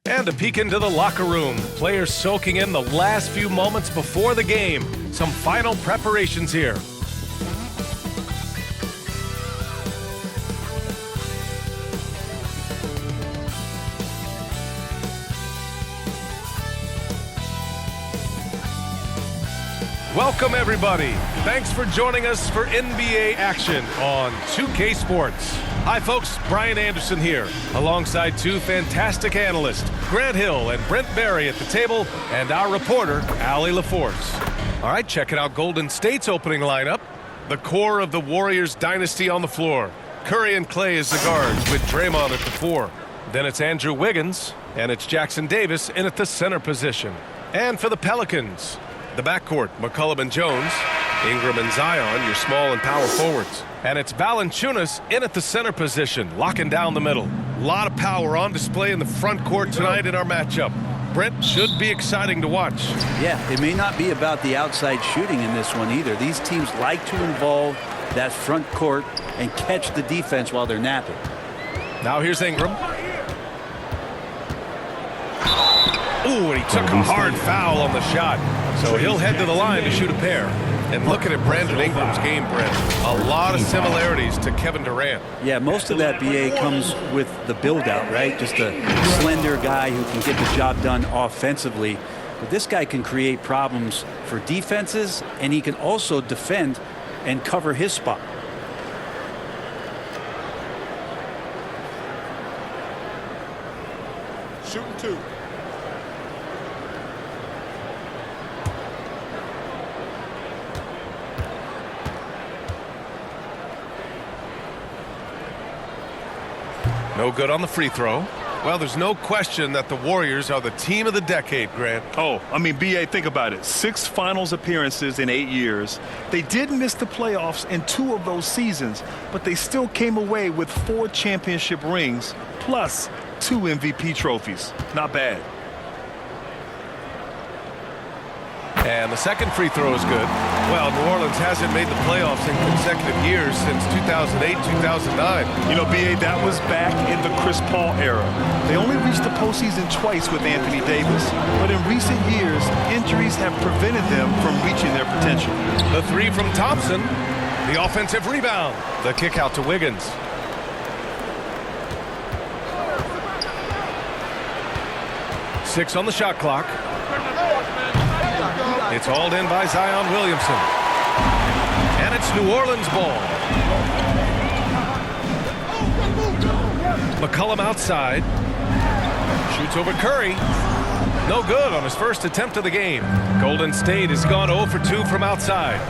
And a peek into the locker room. Players soaking in the last few moments before the game. Some final preparations here. Welcome, everybody. Thanks for joining us for NBA action on 2K Sports. Hi, folks. Brian Anderson here, alongside two fantastic analysts, Grant Hill and Brent Barry at the table, and our reporter, Allie LaForce. All right, checking out Golden State's opening lineup. The core of the Warriors dynasty on the floor. Curry and Clay as the guards, with Draymond at the 4. Then it's Andrew Wiggins, and it's Jackson Davis in at the center position. And for the Pelicans, the backcourt, McCollum and Jones, Ingram and Zion, your small and power forwards. And it's Valanciunas in at the center position, locking down the middle. A lot of power on display in the front court tonight in our matchup. Brent, should be exciting to watch. Yeah, it may not be about the outside shooting in this one either. These teams like to involve that front court and catch the defense while they're napping. Now here's Ingram. Ooh, and he took a hard foul on the shot. So he'll head to the line to shoot a pair. And looking at Brandon Ingram's game, Brent, a lot of similarities to Kevin Durant. Yeah, most of that, BA, comes with the build-out, right? Just a slender guy who can get the job done offensively. But this guy can create problems for defenses, and he can also defend and cover his spot. Shooting 2. No good on the free throw. Well, there's no question that the Warriors are the team of the decade, Grant. Oh, I mean, BA, think about it. 6 finals appearances in 8 years. They did miss the playoffs in 2 of those seasons, but they still came away with 4 championship rings plus 2 MVP trophies. Not bad. And the second free throw is good. Well, New Orleans hasn't made the playoffs in consecutive years since 2008, 2009. You know, BA, that was back in the Chris Paul era. They only reached the postseason twice with Anthony Davis, but in recent years, injuries have prevented them from reaching their potential. The 3 from Thompson, the offensive rebound. The kick out to Wiggins. Six on the shot clock. It's hauled in by Zion Williamson. And it's New Orleans ball. McCollum outside. Shoots over Curry. No good on his first attempt of the game. Golden State has gone 0 for 2 from outside.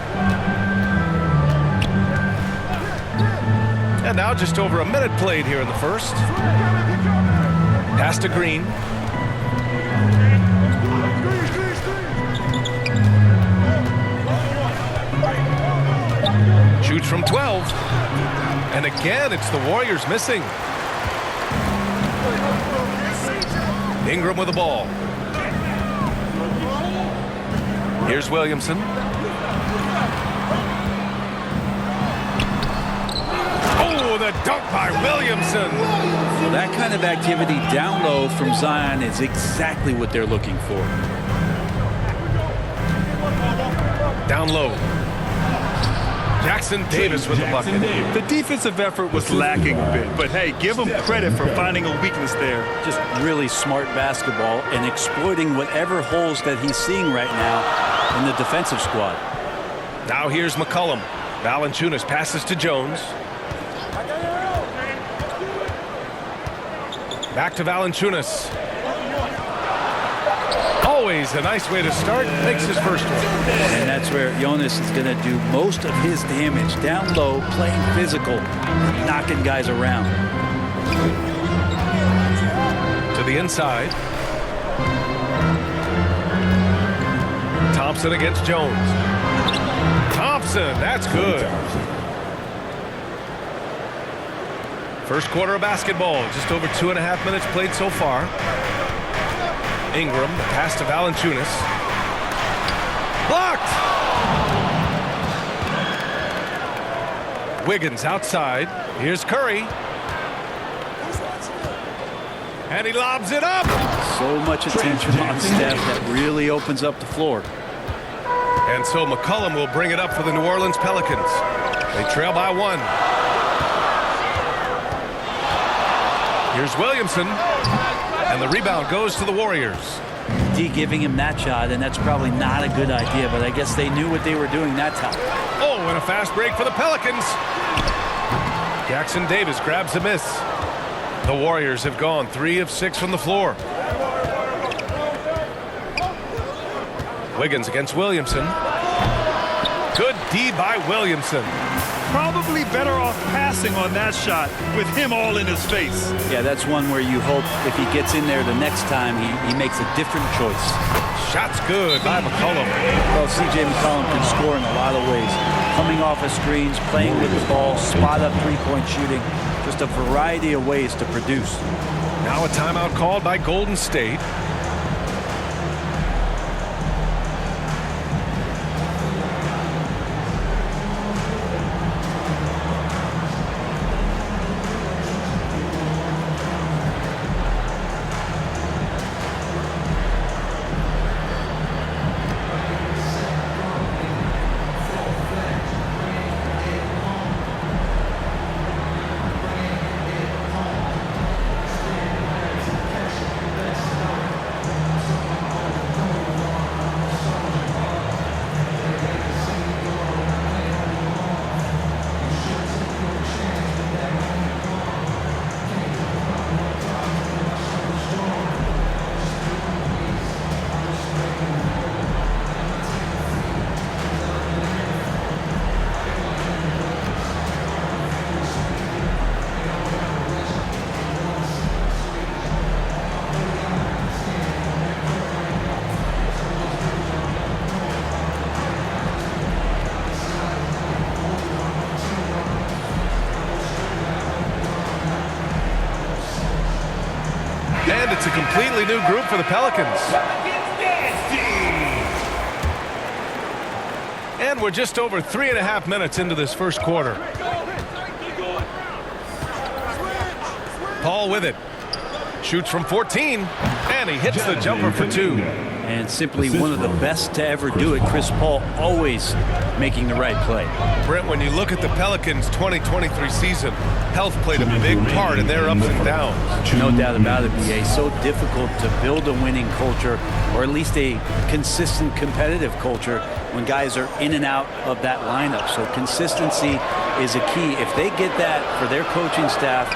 And now just over a minute played here in the first. Pass to Green. Shoots from 12. And again, it's the Warriors missing. Ingram with the ball. Here's Williamson. Oh, the dunk by Williamson. Well, that kind of activity down low from Zion is exactly what they're looking for. Down low. Jackson Davis with the bucket. The defensive effort was lacking a bit, but hey, give him credit for finding a weakness there. Just really smart basketball and exploiting whatever holes that he's seeing right now in the defensive squad. Now here's McCollum. Valanciunas passes to Jones. Back to Valanciunas. Always a nice way to start. Makes his first one. And that's where Jonas is going to do most of his damage. Down low, playing physical, knocking guys around. To the inside. Thompson against Jones. Thompson, that's good. First quarter of basketball, just over 2.5 minutes played so far. Ingram, the pass to Valanciunas. Blocked! Wiggins outside. Here's Curry. And he lobs it up. So much attention on Steph that really opens up the floor. And so McCollum will bring it up for the New Orleans Pelicans. They trail by 1. Here's Williamson. And the rebound goes to the Warriors. D giving him that shot, and that's probably not a good idea, but I guess they knew what they were doing that time. Oh, and a fast break for the Pelicans. Jackson Davis grabs a miss. The Warriors have gone 3 of 6 from the floor. Wiggins against Williamson. Good D by Williamson. Probably better off passing on that shot with him all in his face. Yeah, that's one where you hope if he gets in there the next time, he makes a different choice. Shot's good by McCollum. Well, C.J. McCollum can score in a lot of ways. Coming off of screens, playing with the ball, spot-up three-point shooting. Just a variety of ways to produce. Now a timeout called by Golden State. And it's a completely new group for the Pelicans. And we're just over 3.5 minutes into this first quarter. Paul with it. Shoots from 14. And he hits the jumper for 2. And simply one of the best to ever do it. Chris Paul always making the right play. Brent, when you look at the Pelicans' 2023 season, health played a big part in their ups and downs. No doubt about it, B.A. So difficult to build a winning culture, or at least a consistent competitive culture, when guys are in and out of that lineup. So consistency is a key. If they get that for their coaching staff,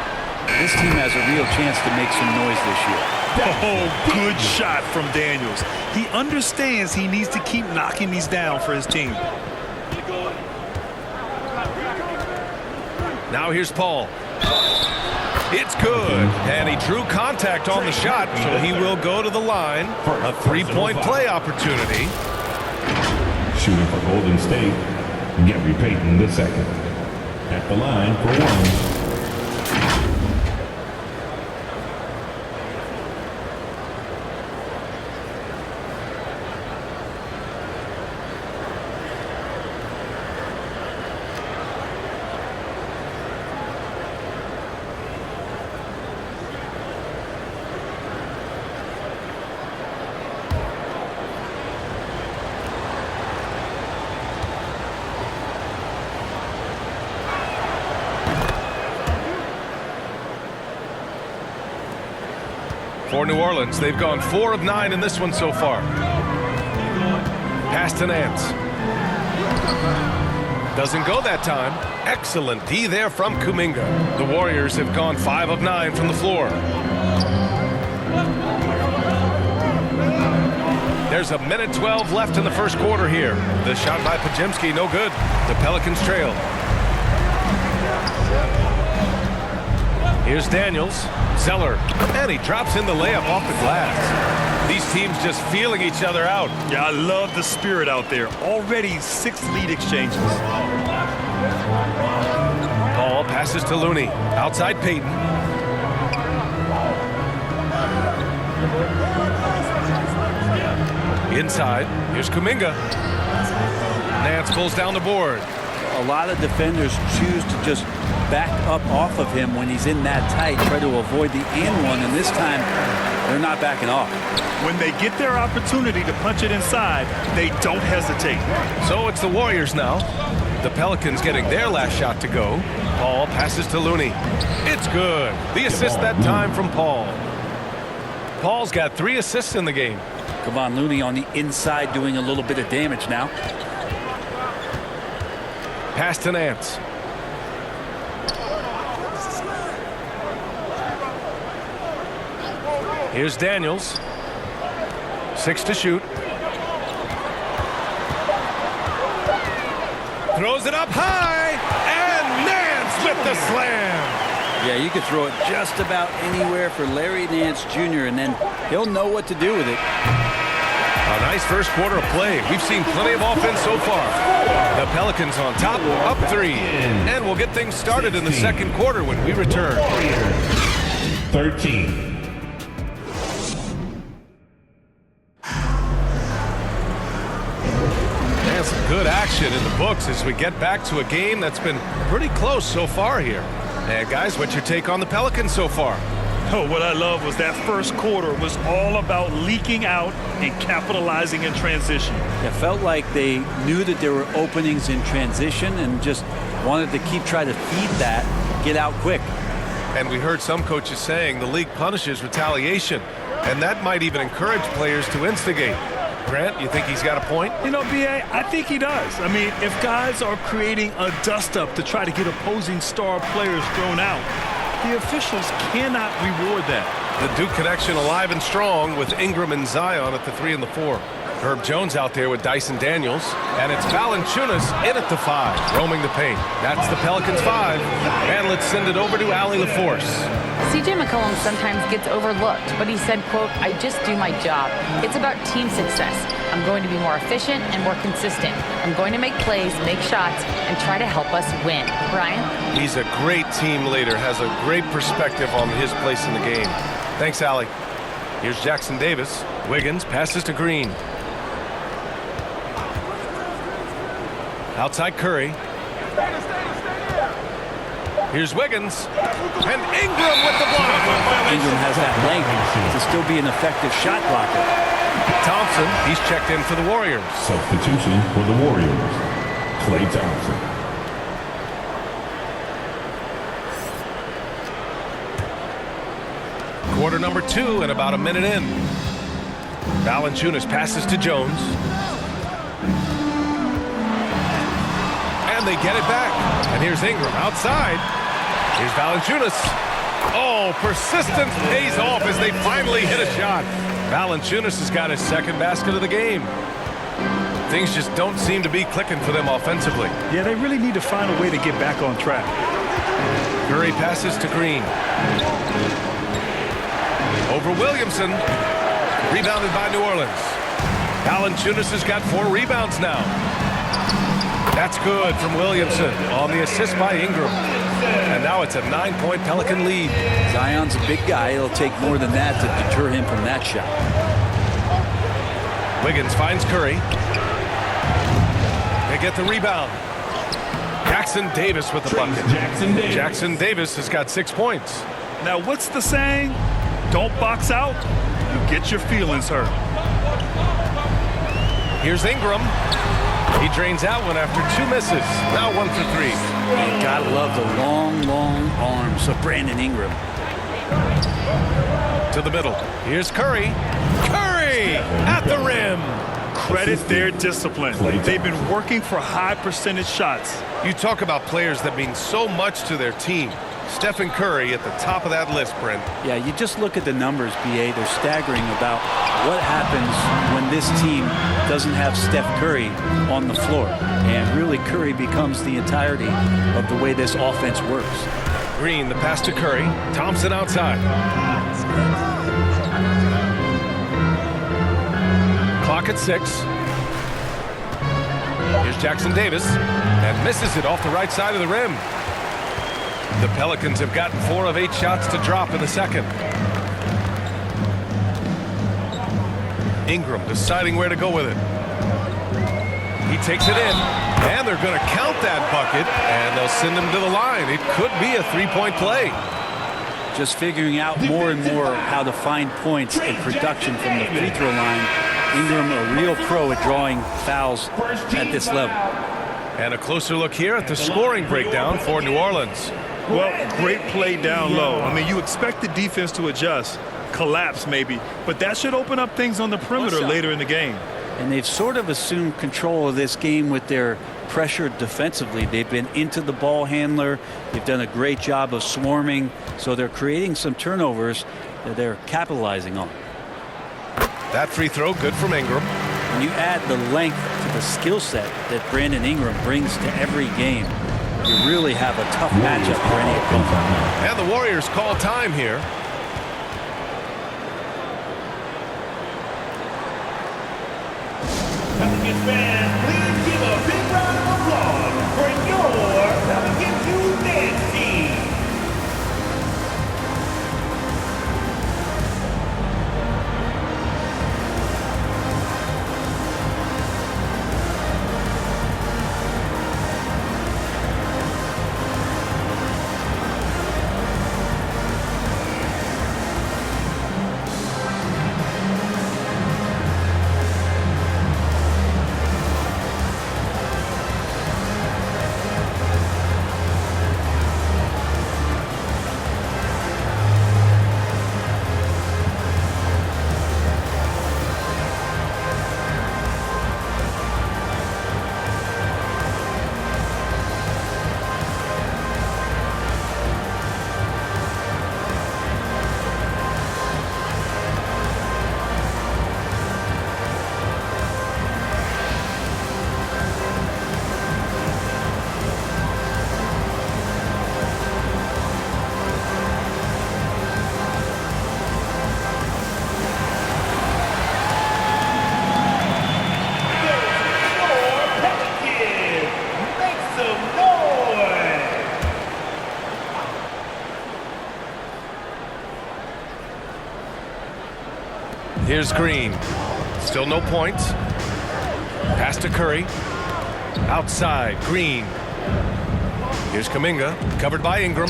this team has a real chance to make some noise this year. Oh, good shot from Daniels. He understands he needs to keep knocking these down for his team. Now here's Paul. It's good. And he drew contact on the shot, so he will go to the line. A three-point play opportunity. Shooting for Golden State, Gary Payton II. At the line for 1. For New Orleans, they've gone 4 of 9 in this one so far. Pass to Nance. Doesn't go that time. Excellent D there from Kuminga. The Warriors have gone 5 of 9 from the floor. There's 1:12 left in the first quarter here. The shot by Podziemski, no good. The Pelicans trail. Here's Daniels. Zeller, and he drops in the layup off the glass. These teams just feeling each other out. Yeah, I love the spirit out there. Already 6 lead exchanges. Paul passes to Looney. Outside Payton. Inside, here's Kuminga. Nance pulls down the board. A lot of defenders choose to just back up off of him when he's in that tight, try to avoid the and one, and this time they're not backing off. When they get their opportunity to punch it inside, they don't hesitate. So it's the Warriors now. The Pelicans getting their last shot to go. Paul passes to Looney. It's good. The assist that time from Paul. Paul's got 3 assists in the game. Kevon Looney on the inside doing a little bit of damage now. Pass to Nance. Here's Daniels. 6 to shoot. Throws it up high, and Nance with the slam. Yeah, you could throw it just about anywhere for Larry Nance Jr., and then he'll know what to do with it. A nice first quarter of play. We've seen plenty of offense so far. The Pelicans on top, up 3. And we'll get things started in the second quarter when we return. 13. And some good action in the books as we get back to a game that's been pretty close so far here. And guys, what's your take on the Pelicans so far? Oh, what I love was that first quarter was all about leaking out and capitalizing in transition. It felt like they knew that there were openings in transition and just wanted to keep trying to feed that, get out quick. And we heard some coaches saying the league punishes retaliation, and that might even encourage players to instigate. Grant, you think he's got a point? You know, B.A., I think he does. I mean, if guys are creating a dust-up to try to get opposing star players thrown out, the officials cannot reward that. The Duke connection alive and strong with Ingram and Zion at the 3 and the 4. Herb Jones out there with Dyson Daniels. And it's Valanciunas in at the 5, roaming the paint. That's the Pelicans 5. And let's send it over to Allie LaForce. C.J. McCollum sometimes gets overlooked, but he said, quote, "I just do my job. It's about team success. I'm going to be more efficient and more consistent. I'm going to make plays, make shots, and try to help us win." Brian? He's a great team leader, has a great perspective on his place in the game. Thanks, Allie. Here's Jackson Davis. Wiggins passes to Green. Outside Curry. Here's Wiggins. And Ingram with the block. Ingram has that length to still be an effective shot blocker. Thompson, he's checked in for the Warriors. Substitution for the Warriors. Klay Thompson. Quarter number 2 and about a minute in. Valanciunas passes to Jones. And they get it back. And here's Ingram outside. Here's Valanciunas. Oh, persistence pays off as they finally hit a shot. Valanciunas has got his second basket of the game. Things just don't seem to be clicking for them offensively. Yeah, they really need to find a way to get back on track. Curry passes to Green. Over Williamson. Rebounded by New Orleans. Valanciunas has got 4 rebounds now. That's good from Williamson on the assist by Ingram. And now it's a 9-point Pelican lead. Zion's a big guy. It'll take more than that to deter him from that shot. Wiggins finds Curry. They get the rebound. Jackson Davis with the bucket. Jackson Davis has got 6 points. Now, what's the saying? Don't box out. You get your feelings hurt. Here's Ingram. He drains out one after 2 misses. Now 1 for 3. You gotta love the long, long arms of Brandon Ingram. To the middle. Here's Curry. Curry at the rim. Credit their discipline. They've been working for high percentage shots. You talk about players that mean so much to their team. Stephen Curry at the top of that list, Brent. Yeah, you just look at the numbers, B.A. They're staggering about what happens when this team doesn't have Steph Curry on the floor. And really, Curry becomes the entirety of the way this offense works. Green, the pass to Curry. Thompson outside. Clock at 6. Here's Jackson Davis. And misses it off the right side of the rim. The Pelicans have gotten 4 of 8 shots to drop in the second. Ingram deciding where to go with it. He takes it in, and they're going to count that bucket, and they'll send him to the line. It could be a three-point play. Just figuring out more and more how to find points and production from the free throw line. Ingram, a real pro at drawing fouls at this level. And a closer look here at the scoring breakdown for New Orleans. Well, great play down low. I mean, you expect the defense to adjust, collapse maybe, but that should open up things on the perimeter later in the game. And they've sort of assumed control of this game with their pressure defensively. They've been into the ball handler. They've done a great job of swarming. So they're creating some turnovers that they're capitalizing on. That free throw good from Ingram. When you add the length to the skill set that Brandon Ingram brings to every game, you really have a tough matchup for any opponent. And the Warriors call time here. Pelicans fans, please give a big round of applause for your Pelicans Youth Dance Team. Here's Green. Still no points. Pass to Curry. Outside, Green. Here's Kuminga, covered by Ingram.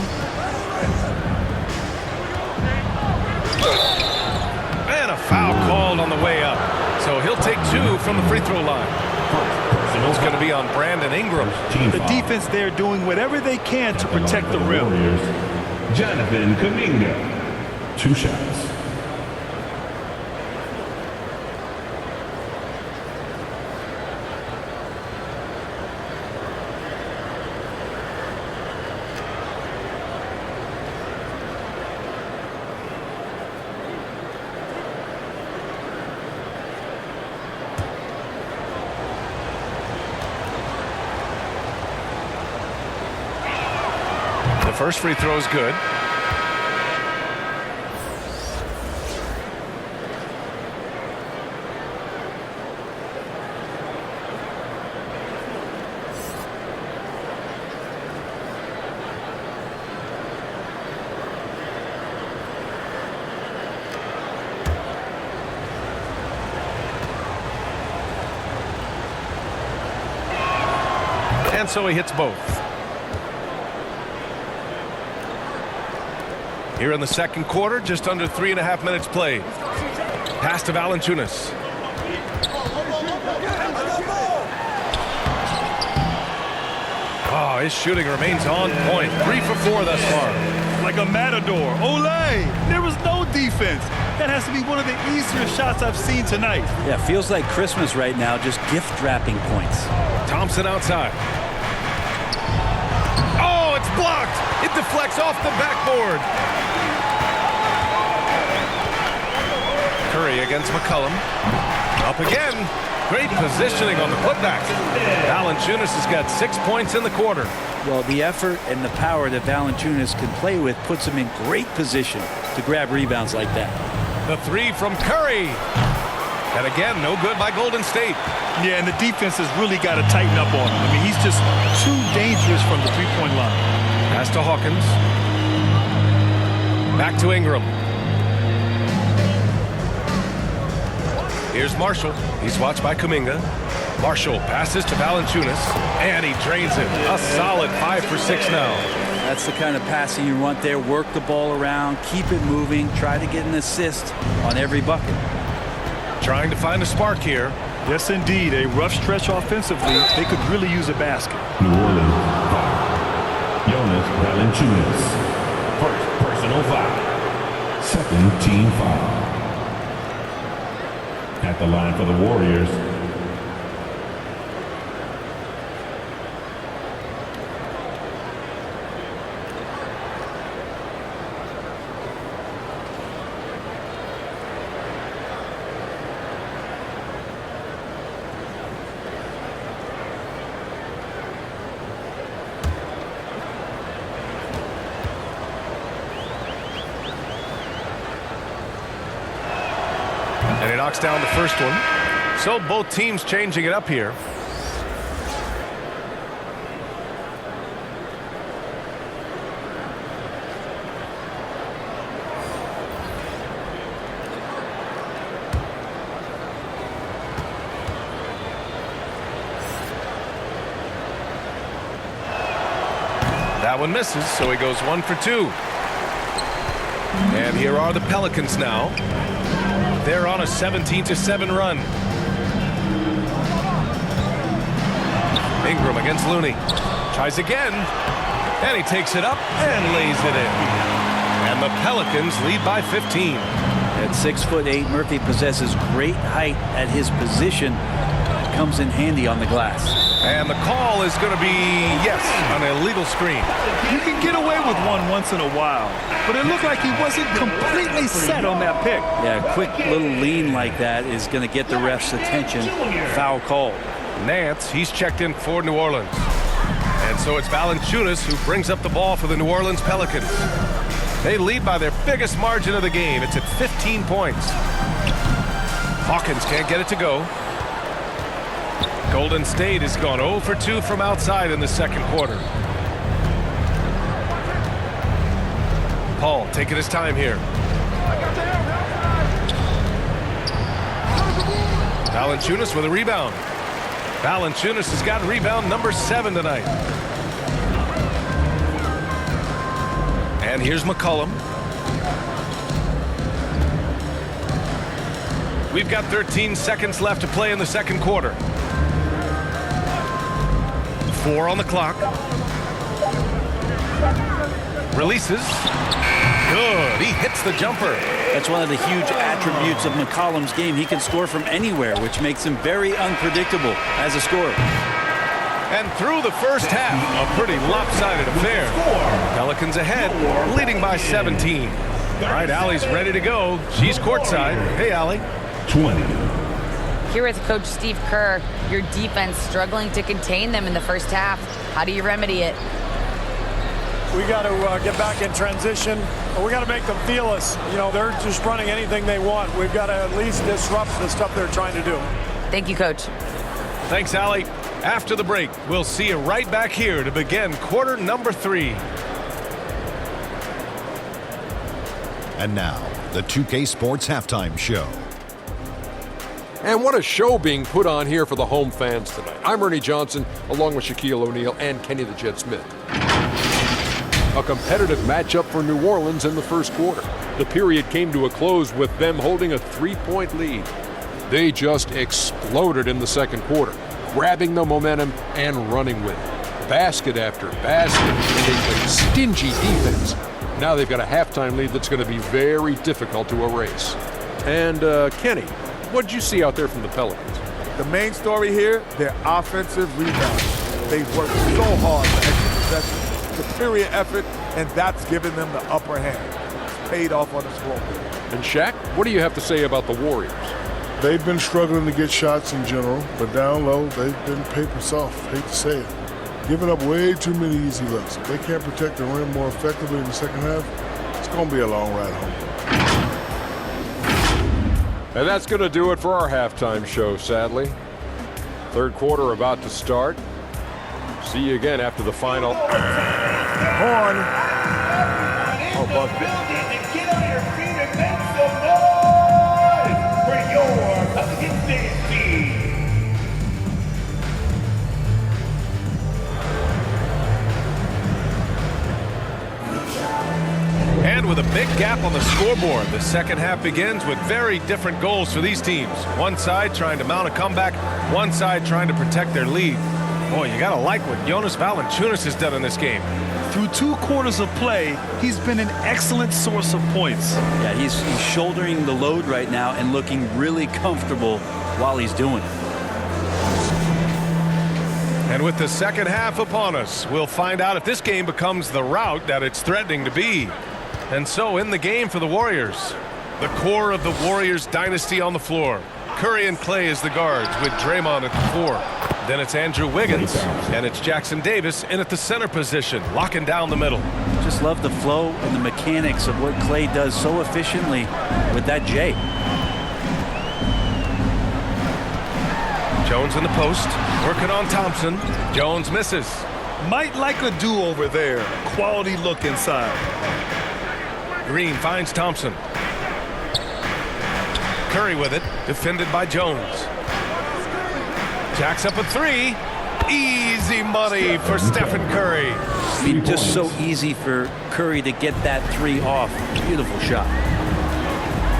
And a foul called on the way up. So he'll take two from the free throw line. It's going to be on Brandon Ingram. The defense there doing whatever they can to protect the rim. Jonathan Kuminga. 2 shots. The first free throw is good. And so he hits both. Here in the second quarter, just under 3.5 minutes played. Pass to Valanciunas. Oh, his shooting remains on point. 3 for 4 thus far. Like a matador. Olay! There was no defense. That has to be one of the easier shots I've seen tonight. Yeah, feels like Christmas right now, just gift wrapping points. Thompson outside. Oh, it's blocked. It deflects off the backboard. Curry against McCollum. Up again. Great positioning on the putback. Valanciunas has got 6 points in the quarter. Well, the effort and the power that Valanciunas can play with puts him in great position to grab rebounds like that. The 3 from Curry. And again, no good by Golden State. Yeah, and the defense has really got to tighten up on him. I mean, he's just too dangerous from the three-point line. Pass to Hawkins. Back to Ingram. Here's Marshall. He's watched by Kuminga. Marshall passes to Valanciunas, and he drains it. A solid 5 for 6 now. That's the kind of passing you want there. Work the ball around, keep it moving, try to get an assist on every bucket. Trying to find a spark here. Yes, indeed. A rough stretch offensively. They could really use a basket. New Orleans foul. Jonas Valanciunas. First personal foul. Second team foul. At the line for the Warriors. And he knocks down the first one. So both teams changing it up here. That one misses, so he goes 1 for 2. And here are the Pelicans now. They're on a 17-7 run. Ingram against Looney. Tries again. And he takes it up and lays it in. And the Pelicans lead by 15. At 6'8", Murphy possesses great height at his position. Comes in handy on the glass. And the call is going to be, yes, an illegal screen. You can get away with one once in a while, but it looked like he wasn't completely set on that pick. Yeah, a quick little lean like that is going to get the ref's attention. Foul call. Nance, he's checked in for New Orleans. And so it's Valanciunas who brings up the ball for the New Orleans Pelicans. They lead by their biggest margin of the game. It's at 15 points. Hawkins can't get it to go. Golden State has gone 0 for 2 from outside in the second quarter. Paul taking his time here. Valanciunas with a rebound. Valanciunas has got rebound number 7 tonight. And here's McCollum. We've got 13 seconds left to play in the second quarter. 4 on the clock. Releases. Good. He hits the jumper. That's one of the huge attributes of McCollum's game. He can score from anywhere, which makes him very unpredictable as a scorer. And through the first half, a pretty lopsided affair. Pelicans ahead, leading by 17. All right, Allie's ready to go. She's courtside. Hey, Allie. 20. Here with Coach Steve Kerr, your defense struggling to contain them in the first half. How do you remedy it? We got to get back in transition. We got to make them feel us. You know, they're just running anything they want. We've got to at least disrupt the stuff they're trying to do. Thank you, Coach. Thanks, Allie. After the break, we'll see you right back here to begin quarter number 3. And now, the 2K Sports Halftime Show. And what a show being put on here for the home fans tonight. I'm Ernie Johnson, along with Shaquille O'Neal and Kenny the Jet Smith. A competitive matchup for New Orleans in the first quarter. The period came to a close with them holding a 3-point lead. They just exploded in the second quarter, grabbing the momentum and running with it. Basket after basket, and they played stingy defense. Now they've got a halftime lead that's going to be very difficult to erase. And Kenny, what did you see out there from the Pelicans? The main story here, their offensive rebound. They've worked so hard for extra possession, superior effort, and that's given them the upper hand. It's paid off on the scoreboard. And Shaq, what do you have to say about the Warriors? They've been struggling to get shots in general, but down low, they've been paper soft. Hate to say it. Giving up way too many easy looks. If they can't protect the rim more effectively in the second half, it's going to be a long ride home. And that's going to do it for our halftime show, sadly. Third quarter about to start. See you again after the final. Horn. Oh, get on your feet and make some noise for your Pelicans team. tap on the scoreboard. The second half begins with very different goals for these teams. One side trying to mount a comeback, one side trying to protect their lead. Boy, you got to like what Jonas Valanciunas has done in this game. Through 2 quarters of play, he's been an excellent source of points. Yeah, he's shouldering the load right now and looking really comfortable while he's doing it. And with the second half upon us, we'll find out if this game becomes the rout that it's threatening to be. And so in the game for the Warriors, the core of the Warriors dynasty on the floor. Curry and Clay as the guards with Draymond at the 4. Then it's Andrew Wiggins and it's Jackson Davis in at the center position, locking down the middle. Just love the flow and the mechanics of what Clay does so efficiently with that J. Jones in the post, working on Thompson. Jones misses. Might like a do-over there. Quality look inside. Green finds Thompson. Curry with it, defended by Jones. Jacks up a 3. Easy money for Stephen Curry. I mean, just so easy for Curry to get that 3 off. Beautiful shot.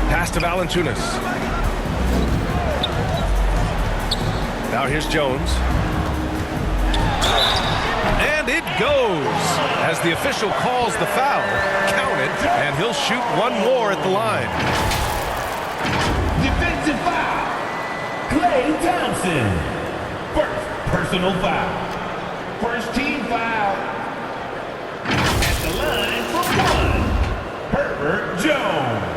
Pass to Valanciunas. Now here's Jones. And it goes. As the official calls the foul, count it, and he'll shoot one more at the line. Defensive foul. Klay Thompson. First personal foul. First team foul. At the line for 1. Herbert Jones.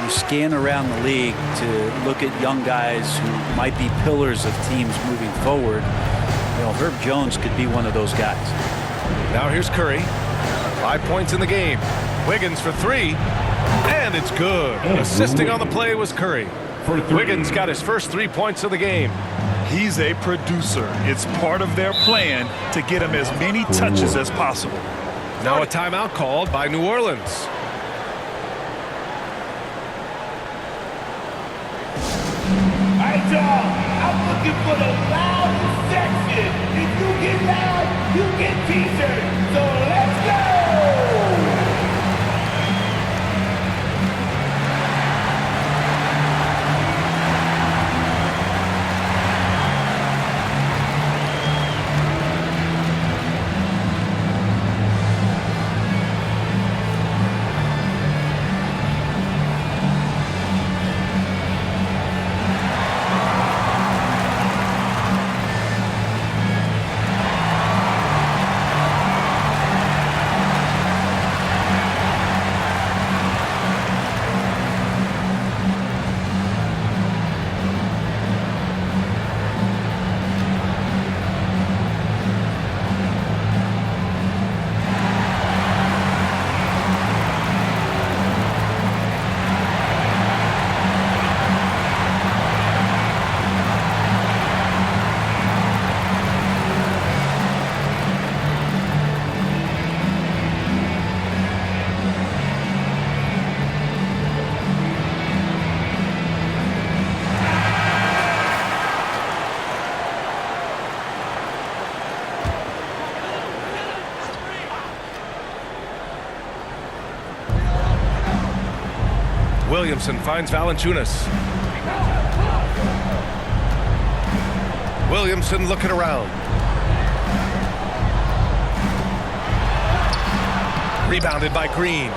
You scan around the league to look at young guys who might be pillars of teams moving forward. You know, Herb Jones could be one of those guys. Now here's Curry. 5 points in the game. Wiggins for 3. And it's good. Assisting on the play was Curry. Wiggins got his first 3 points of the game. He's a producer. It's part of their plan to get him as many touches as possible. Now a timeout called by New Orleans. Alright, y'all, I'm looking for the loudest section. If you get loud, you get t-shirts. So let's go! Williamson finds Valanciunas. Williamson looking around. Rebounded by Green.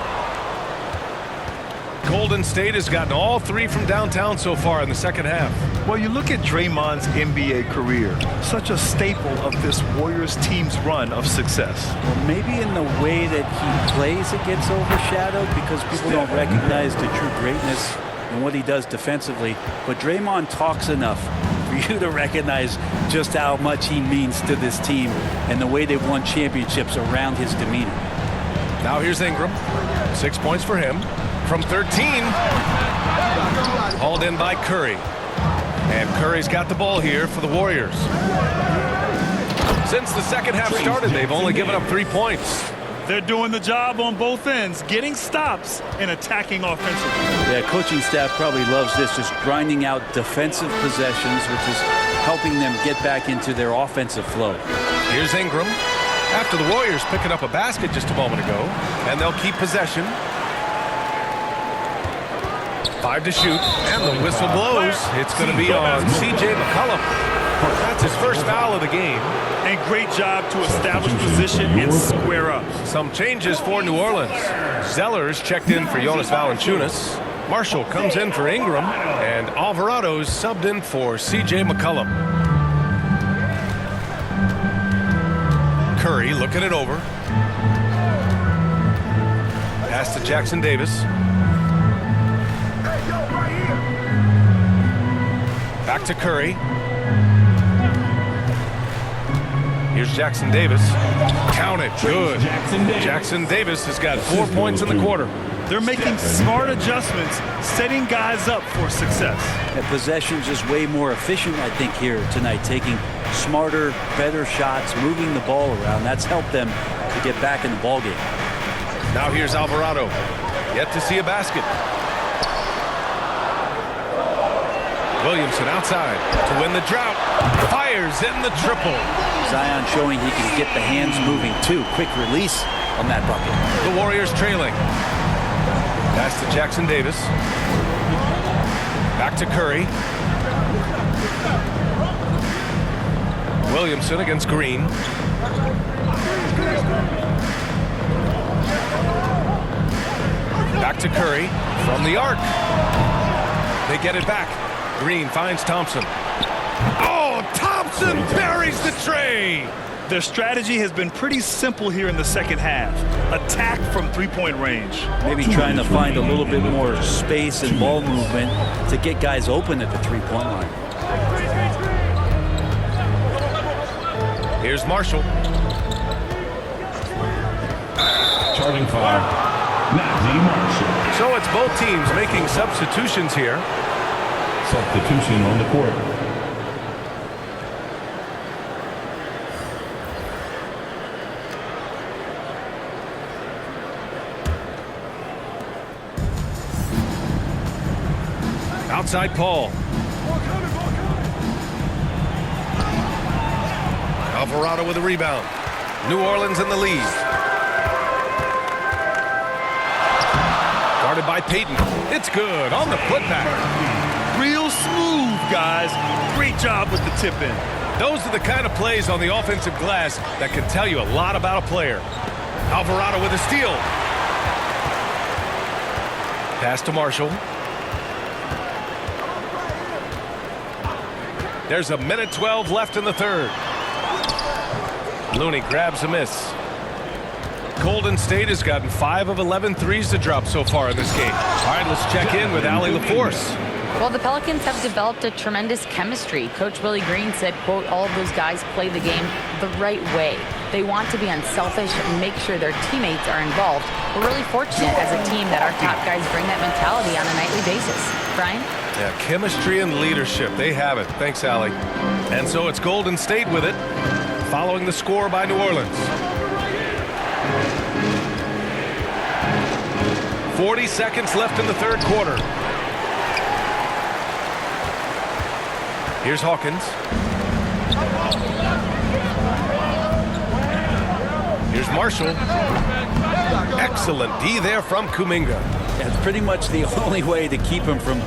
Golden State has gotten all 3 from downtown so far in the second half. Well, you look at Draymond's NBA career, such a staple of this Warriors team's run of success. Well, maybe in the way that he plays it gets overshadowed because people don't recognize the true greatness and what he does defensively. But Draymond talks enough for you to recognize just how much he means to this team and the way they've won championships around his demeanor. Now here's Ingram. 6 points for him. From 13. Hauled in by Curry. And Curry's got the ball here for the Warriors. Since the second half started, they've only given up 3 points. They're doing the job on both ends, getting stops and attacking offensively. Yeah, coaching staff probably loves this, just grinding out defensive possessions, which is helping them get back into their offensive flow. Here's Ingram. After the Warriors picking up a basket just a moment ago, and they'll keep possession. 5 to shoot, and the whistle blows. It's going to be on C.J. McCollum. That's his first foul of the game. And great job to establish position and square up. Some changes for New Orleans. Zellers checked in for Jonas Valanciunas. Marshall comes in for Ingram, and Alvarado's subbed in for C.J. McCollum. Curry looking it over. Pass to Jackson Davis. Back to Curry. Here's Jackson Davis. Count it. Good. Jackson Davis has got 4 points in the quarter. They're making smart adjustments, setting guys up for success. That possession's just way more efficient, I think, here tonight, taking smarter, better shots, moving the ball around. That's helped them to get back in the ballgame. Now here's Alvarado. Yet to see a basket. Williamson outside to win the drought. Fires in the triple. Zion showing he can get the hands moving too. Quick release on that bucket. The Warriors trailing. Pass to Jackson Davis. Back to Curry. Williamson against Green. Back to Curry from the arc. They get it back. Green finds Thompson. Oh, Thompson buries the tray. Their strategy has been pretty simple here in the second half. Attack from three-point range. Maybe trying to find a little bit more space and ball movement to get guys open at the three-point line. Here's Marshall. Charging foul, Najee Marshall. So it's both teams making substitutions here. Substitution on the court. Outside Paul. Alvarado with a rebound. New Orleans in the lead. Guarded by Payton. It's good on the putback. Real smooth, guys. Great job with the tip in. Those are the kind of plays on the offensive glass that can tell you a lot about a player. Alvarado with a steal. Pass to Marshall. There's a minute 12 left in the third. Looney grabs a miss. Golden State has gotten 5 of 11 threes to drop so far in this game. All right, let's check in with Allie LaForce. Well, the Pelicans have developed a tremendous chemistry. Coach Willie Green said, quote, all of those guys play the game the right way. They want to be unselfish and make sure their teammates are involved. We're really fortunate as a team that our top guys bring that mentality on a nightly basis. Brian? Yeah, chemistry and leadership. They have it. Thanks, Allie. And so it's Golden State with it, following the score by New Orleans. 40 seconds left in the third quarter. Here's Hawkins. Here's Marshall. Excellent D there from Kuminga. That's pretty much the only way to keep him from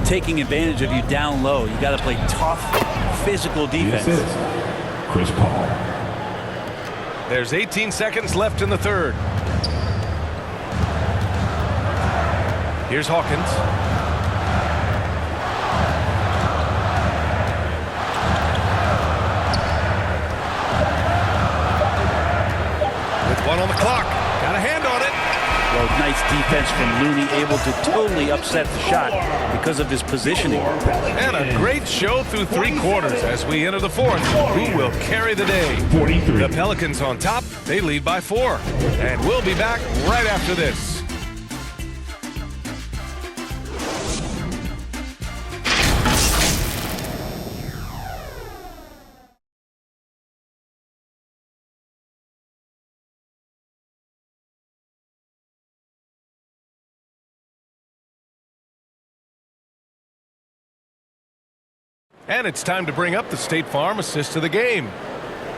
taking advantage of you down low. You got to play tough, physical defense. This is Chris Paul. There's 18 seconds left in the third. Here's Hawkins. With 1 on the clock. Got a hand on it. Well, nice defense from Looney, able to totally upset the shot because of his positioning. And a great show through 3 quarters as we enter the fourth. Who will carry the day? 43. The Pelicans on top. They lead by 4. And we'll be back right after this. And it's time to bring up the State Farm assist of the game.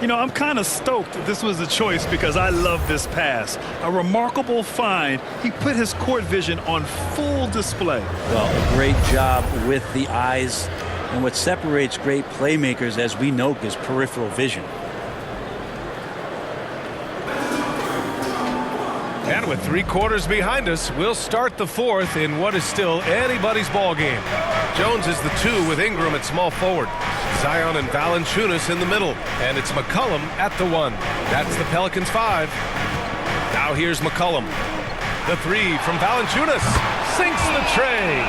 You know, I'm kind of stoked that this was a choice because I love this pass. A remarkable find. He put his court vision on full display. Well, a great job with the eyes. And what separates great playmakers, as we know, is peripheral vision. And with 3 quarters behind us, we'll start the 4th in what is still anybody's ball game. Jones is the 2 with Ingram at small forward. Zion and Valanciunas in the middle. And it's McCollum at the 1. That's the Pelicans 5. Now here's McCollum. The 3 from Valanciunas. Sinks the tray.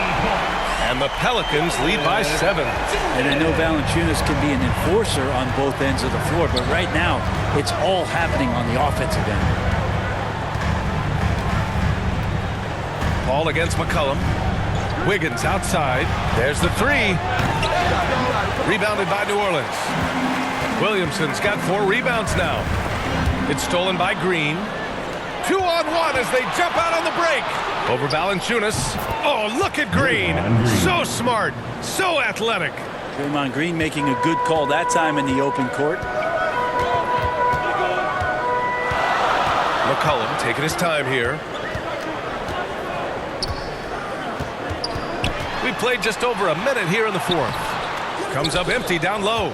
And the Pelicans lead by 7. And I know Valanciunas can be an enforcer on both ends of the floor, but right now it's all happening on the offensive end. Ball against McCollum. Wiggins outside. There's the 3. Rebounded by New Orleans. Williamson's got 4 rebounds now. It's stolen by Green. 2-on-1 as they jump out on the break. Over Valanciunas. Oh, look at Green. So smart. So athletic. Draymond Green making a good call that time in the open court. McCollum taking his time here. We played just over a minute here in the 4th. Comes up empty down low.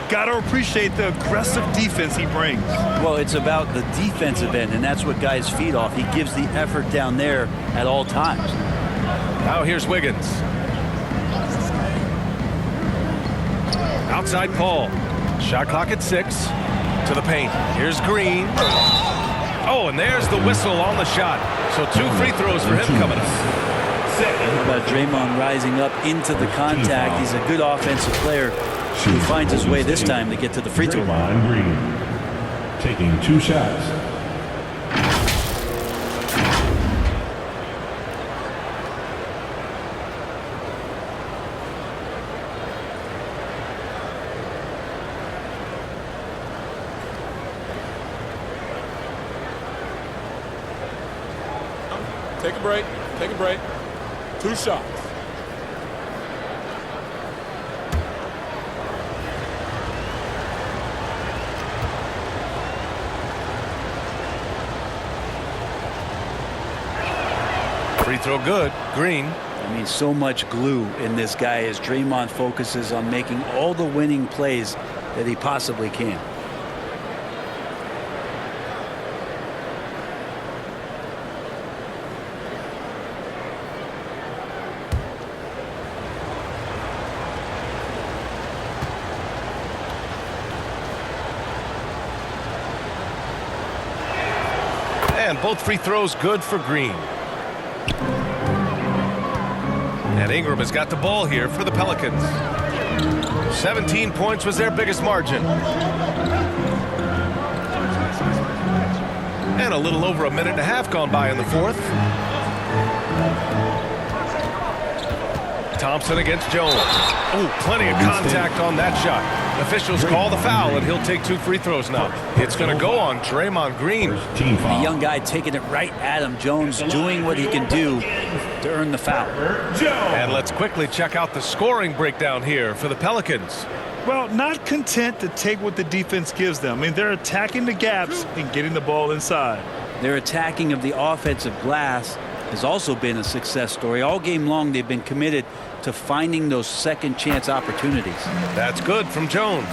Got to appreciate the aggressive defense he brings. Well, it's about the defensive end, and that's what guys feed off. He gives the effort down there at all times. Now here's Wiggins. Outside Paul. Shot clock at 6. To the paint. Here's Green. Oh, and there's the whistle on the shot. So 2 free throws for him coming up. About Draymond rising up into the contact. He's a good offensive player who finds his way this time to get to the free throw line. Green taking 2 shots. Take a break. Take a break. 2 shots. Free throw good. Green. I mean, so much glue in this guy as Draymond focuses on making all the winning plays that he possibly can. And both free throws good for Green. And Ingram has got the ball here for the Pelicans. 17 points was their biggest margin. And a little over a minute and a half gone by in the 4th. Thompson against Jones. Oh, plenty of contact on that shot. Officials call the foul, and he'll take 2 free throws now. It's going to go on Draymond Green. The young guy taking it right at him. Jones doing what he can do to earn the foul. And let's quickly check out the scoring breakdown here for the Pelicans. Well, not content to take what the defense gives them. I mean, they're attacking the gaps and getting the ball inside. Their attacking of the offensive glass has also been a success story. All game long, they've been committed to finding those second chance opportunities. That's good from Jones.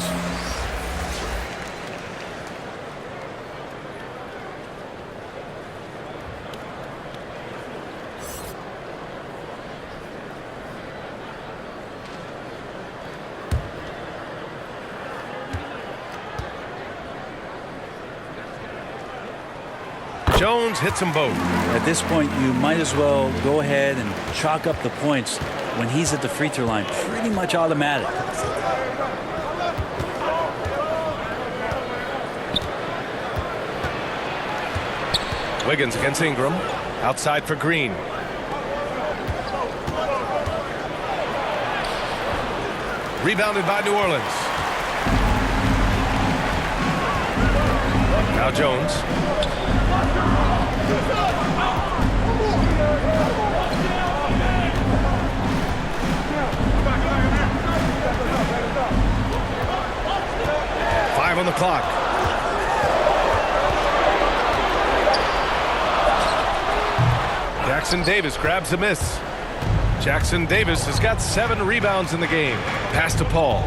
Jones hits them both. At this point, you might as well go ahead and chalk up the points when he's at the free throw line. Pretty much automatic. Wiggins against Ingram. Outside for Green. Rebounded by New Orleans. Now Jones. clock. Jackson Davis grabs a miss. Jackson Davis has got 7 rebounds in the game. Pass to Paul.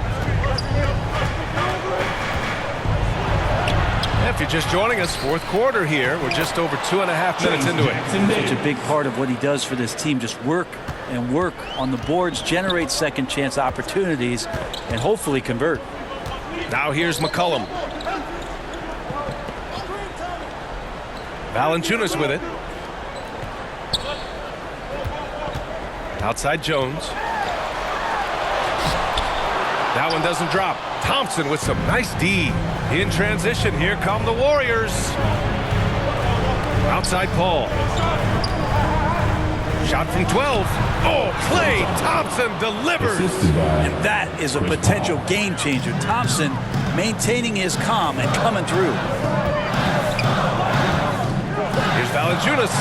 If you're just joining us, fourth quarter here. We're just over 2.5 minutes into it. Such a big part of what he does for this team. Just work and work on the boards, generate second chance opportunities, and hopefully convert. Now here's McCollum. Valanciunas with it. Outside Jones. That one doesn't drop. Thompson with some nice D. In transition, here come the Warriors. Outside Paul. Shot from 12. Oh, Klay Thompson delivers. And that is a potential game changer. Thompson maintaining his calm and coming through. Here's Valanciunas.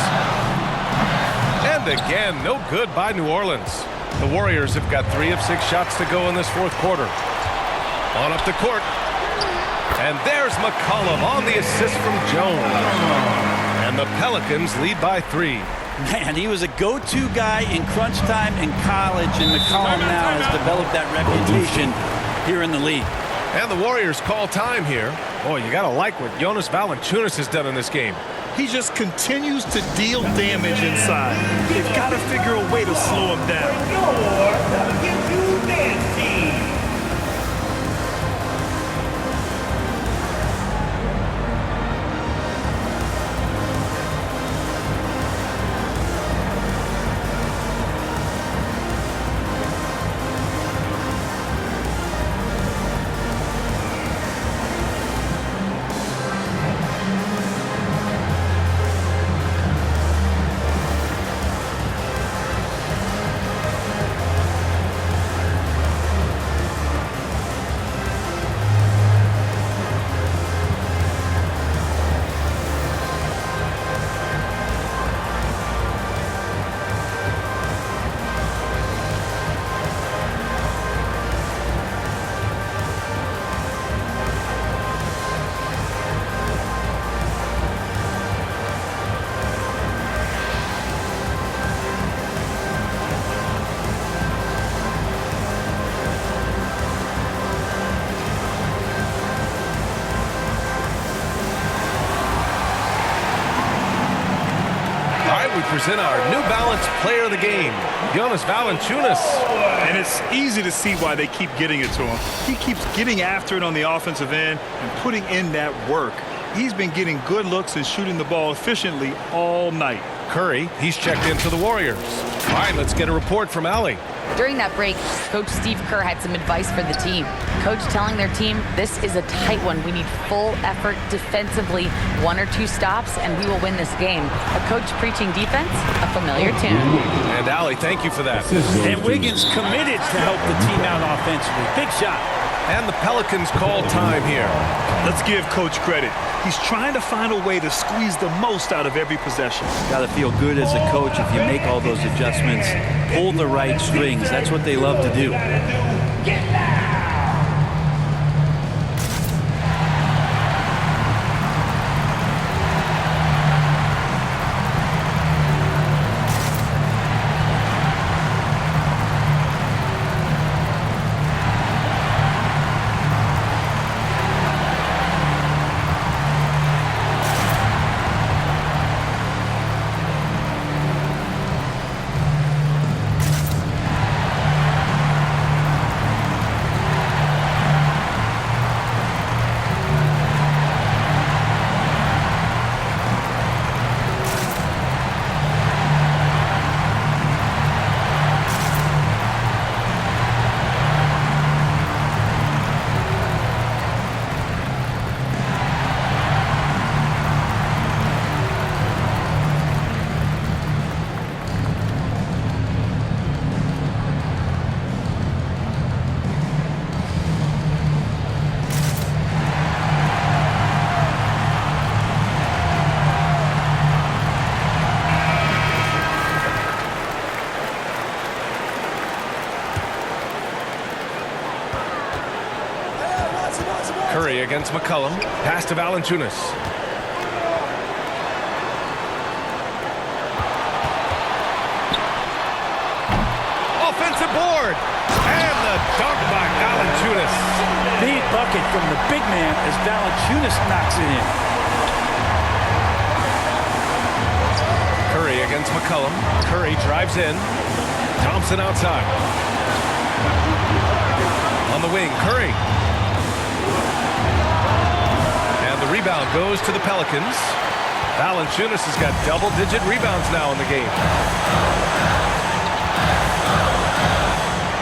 And again, no good by New Orleans. The Warriors have got 3 of 6 shots to go in this fourth quarter. On up the court. And there's McCollum on the assist from Jones. And the Pelicans lead by 3. Man, he was a go-to guy in crunch time in college, and McCollum now has developed that reputation here in the league. And the Warriors call time here. Boy, you got to like what Jonas Valanciunas has done in this game. He just continues to deal damage inside. They've got to figure a way to slow him down. Present our New Balance player of the game, Jonas Valanciunas. And it's easy to see why they keep getting it to him. He keeps getting after it on the offensive end and putting in that work. He's been getting good looks and shooting the ball efficiently all night. Curry, he's checked in for the Warriors. All right, let's get a report from Allie. During that break, Coach Steve Kerr had some advice for the team. Coach telling their team, this is a tight one. We need full effort defensively, 1 or 2 stops, and we will win this game. A coach preaching defense, a familiar tune. And Allie, thank you for that. And Wiggins committed to help the team out offensively. Big shot. And the Pelicans call time here. Let's give Coach credit. He's trying to find a way to squeeze the most out of every possession. Got to feel good as a coach if you make all those adjustments, pull the right strings. That's what they love to do. Curry against McCollum. Pass to Valanciunas. Offensive board. And the dunk by Valanciunas. Big bucket from the big man as Valanciunas knocks it in. Curry against McCollum. Curry drives in. Thompson outside. On the wing, Curry. And the rebound goes to the Pelicans. Valanciunas has got double-digit rebounds now in the game.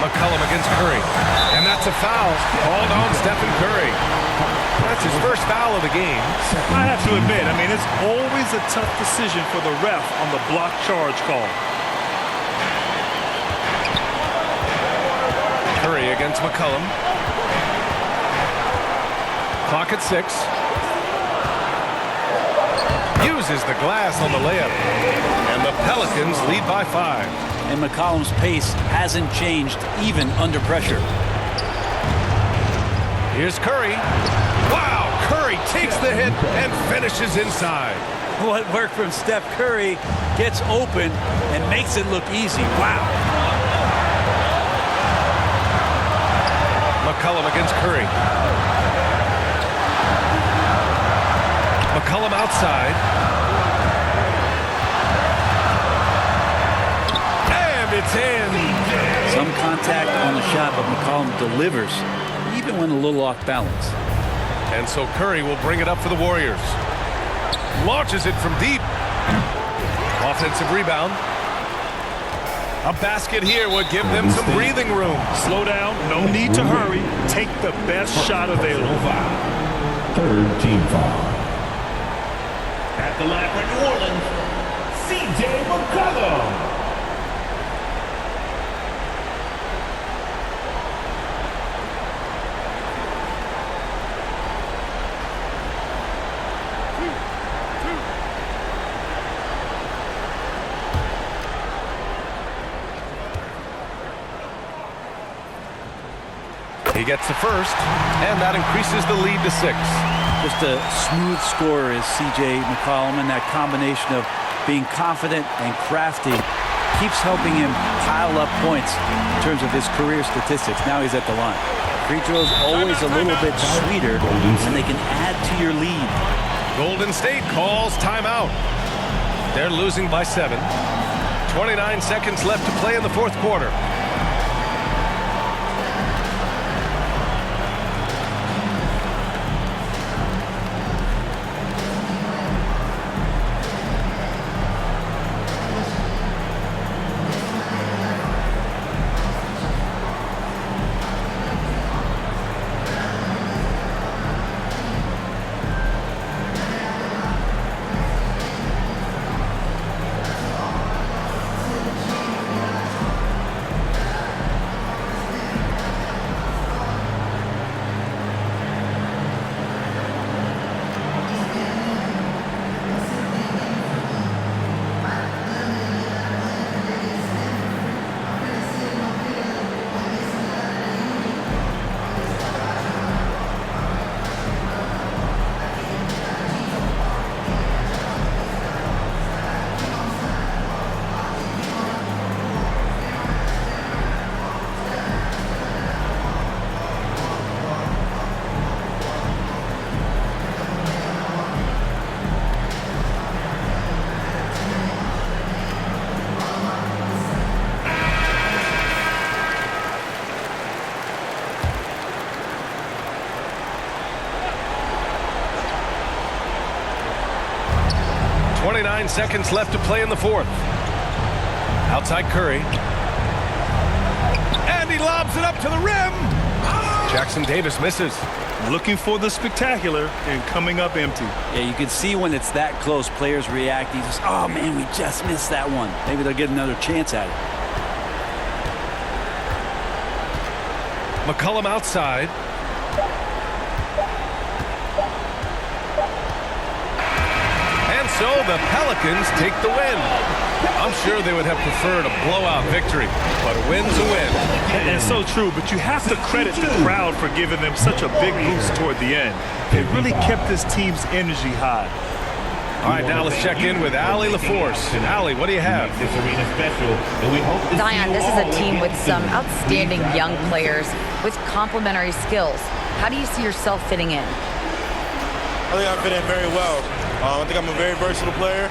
McCollum against Curry. And that's a foul called on Stephen Curry. That's his first foul of the game. I have to admit, I mean, it's always a tough decision for the ref on the block charge call. Curry against McCollum. Clock at 6. Uses the glass on the layup. And the Pelicans lead by 5. And McCollum's pace hasn't changed even under pressure. Here's Curry. Wow, Curry takes the hit and finishes inside. What work from Steph Curry gets open and makes it look easy. Wow. McCollum against Curry. McCollum outside. And it's in. Some contact on the shot, but McCollum delivers, even when a little off balance. And so Curry will bring it up for the Warriors. Launches it from deep. Offensive rebound. A basket here would give them some breathing room. Slow down, no need to hurry. Take the best shot available. Third team foul. At the line for New Orleans, C.J. McCollum. He gets the first, and that increases the lead to 6. Just a smooth scorer is C.J. McCollum, and that combination of being confident and crafty keeps helping him pile up points in terms of his career statistics. Now he's at the line. Free throws always a little bit sweeter when they can add to your lead. Golden State calls timeout. They're losing by 7. 29 seconds left to play in the fourth quarter. Seconds left to play in the fourth. Outside Curry. And he lobs it up to the rim. Jackson Davis misses. Looking for the spectacular and coming up empty. Yeah, you can see when it's that close, players react. You just, oh man, we just missed that one. Maybe they'll get another chance at it. McCollum outside. So the Pelicans take the win. I'm sure they would have preferred a blowout victory, but a win's a win. And so true, but you have to credit the crowd for giving them such a big boost toward the end. They really kept this team's energy high. All right, now let's check in with Allie LaForce. Allie, what do you have? Zion, this is a team with some outstanding young players with complementary skills. How do you see yourself fitting in? I think I fit in very well. I think I'm a very versatile player.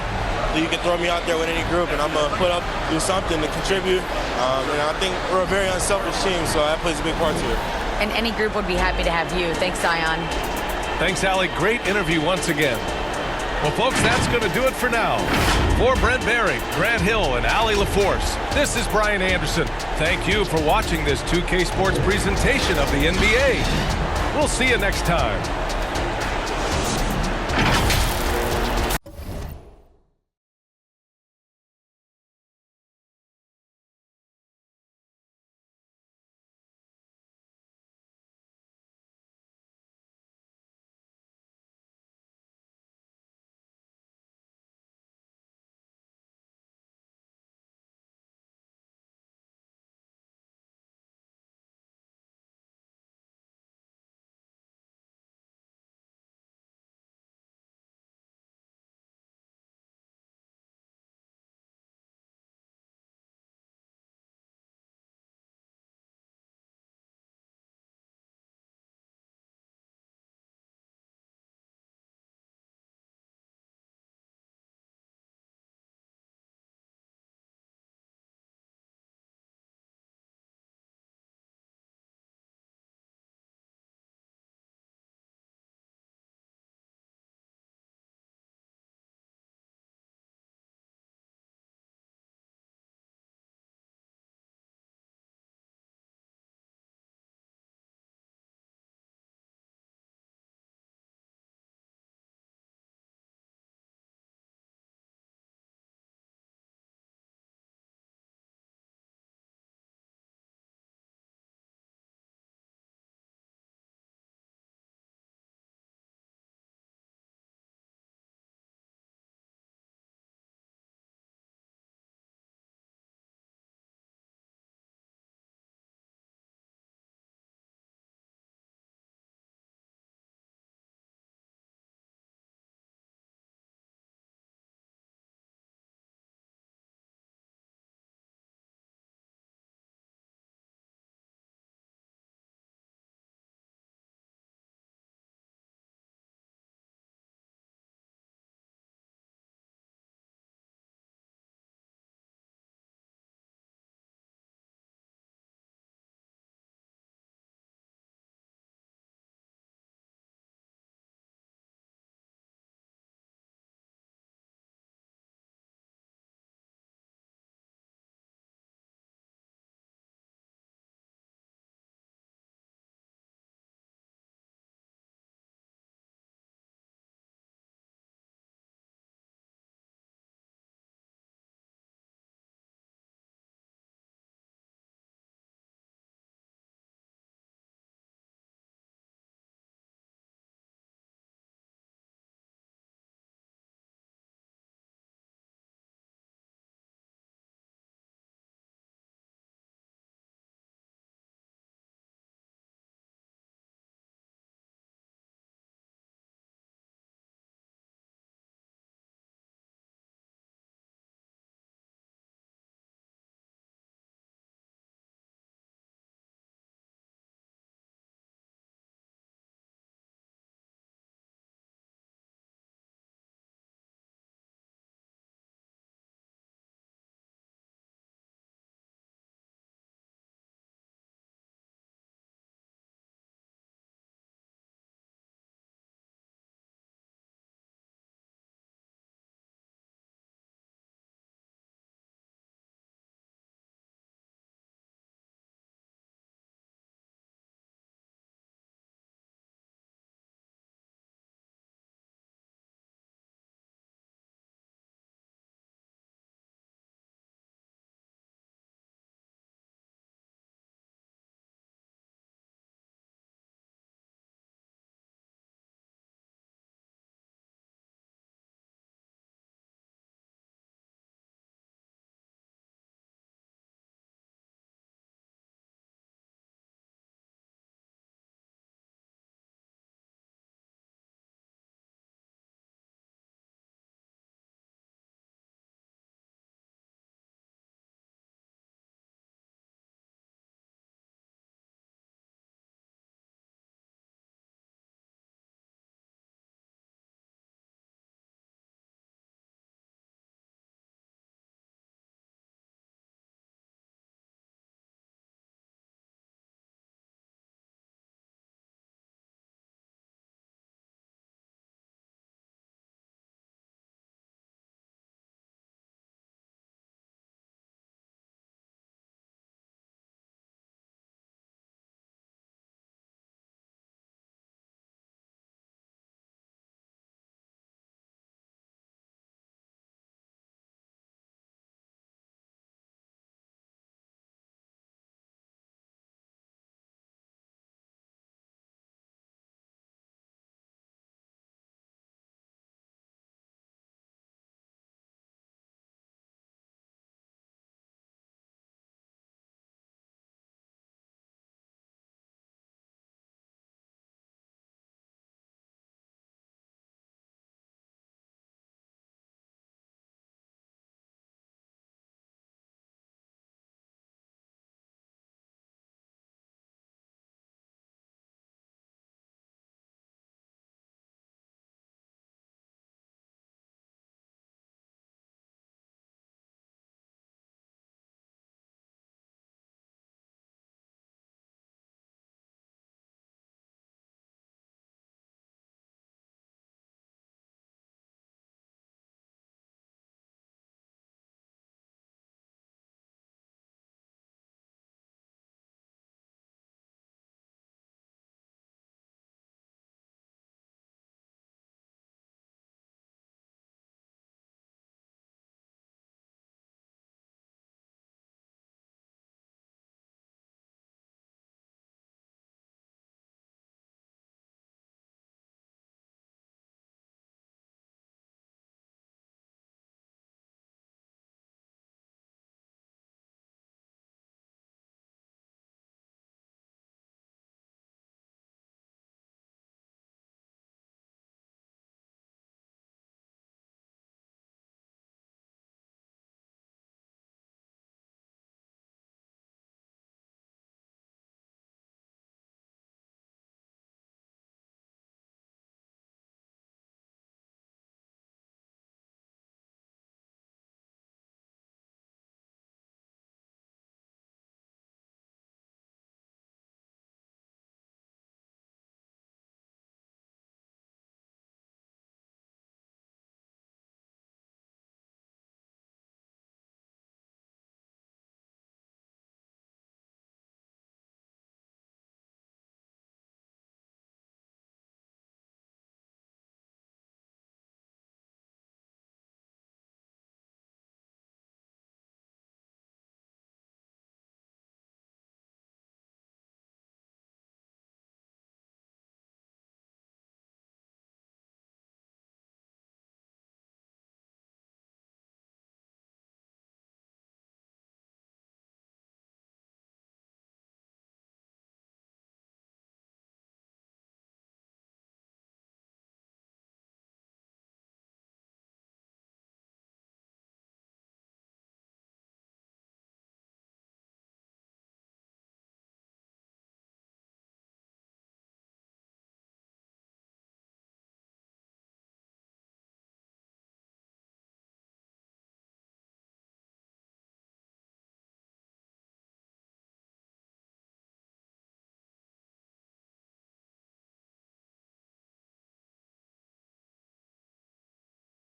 So you can throw me out there with any group, and I'm going to put up, do something to contribute. And I think we're a very unselfish team, so that plays a big part to it. And any group would be happy to have you. Thanks, Zion. Thanks, Allie. Great interview once again. Well, folks, that's going to do it for now. For Brent Barry, Grant Hill, and Allie LaForce, this is Brian Anderson. Thank you for watching this 2K Sports presentation of the NBA. We'll see you next time.